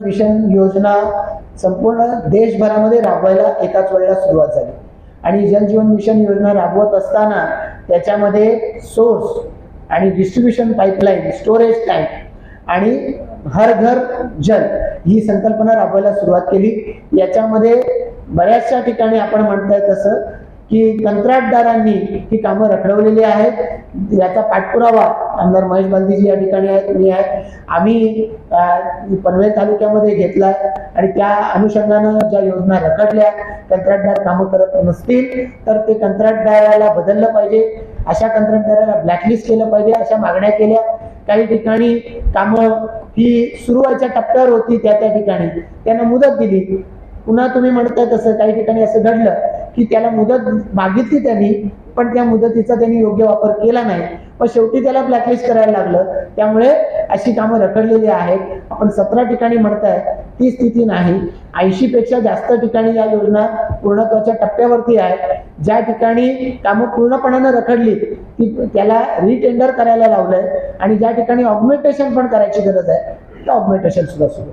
Mission योजना संपूर्ण देशभरामध्ये राबवायला एकाच वेळेला सुरुवात झाली आणि जलजीवन मिशन योजना राबवत असताना त्याच्यामध्ये सोर्स आणि डिस्ट्रीब्युशन पाईपलाईन, स्टोरेज टँक आणि हर घर जल ही संकल्पना राबवायला सुरुवात केली। याच्यामध्ये बऱ्याचशा ठिकाणी आपण म्हणताय तसं की कंत्राटदारांनी ही कामं रखडवलेली आहेत। याचा पाठपुरावा आमदार महेश बालदीजी या ठिकाणी आहेत, मी आहे, आम्ही पनवेल तालुक्यामध्ये घेतलाय आणि त्या अनुषंगानं ज्या योजना रखडल्या, कंत्राटदार कामं करत नसतील तर ते कंत्राटदाराला बदललं पाहिजे, अशा कंत्राटदाराला ब्लॅकलिस्ट केलं पाहिजे, अशा मागण्या केल्या। काही ठिकाणी कामं ही सुरू व्हायच्या टप्प्यावर होती, त्या ठिकाणी त्यांना मुदत दिली। पुन्हा तुम्ही म्हणताय तसं काही ठिकाणी असं घडलं की त्याला मुदत मागितली त्यांनी, पण त्या मुदतीचा त्यांनी योग्य वापर केला नाही, पण शेवटी त्याला ब्लॅकलिस्ट करायला लागलं। त्यामुळे अशी कामं रखडलेली आहेत। आपण 17 ठिकाणी म्हणताय, ती स्थिती नाही। 80 पेक्षा जास्त ठिकाणी या योजना पूर्णत्वाच्या टप्प्यावरती आहे। ज्या ठिकाणी कामं पूर्णपणाने रखडली त्याला रिटेंडर करायला लावलंय आणि ज्या ठिकाणी ऑगमेंटेशन पण करायची गरज आहे, त्या ऑगमेंटेशन सुद्धा सुरू।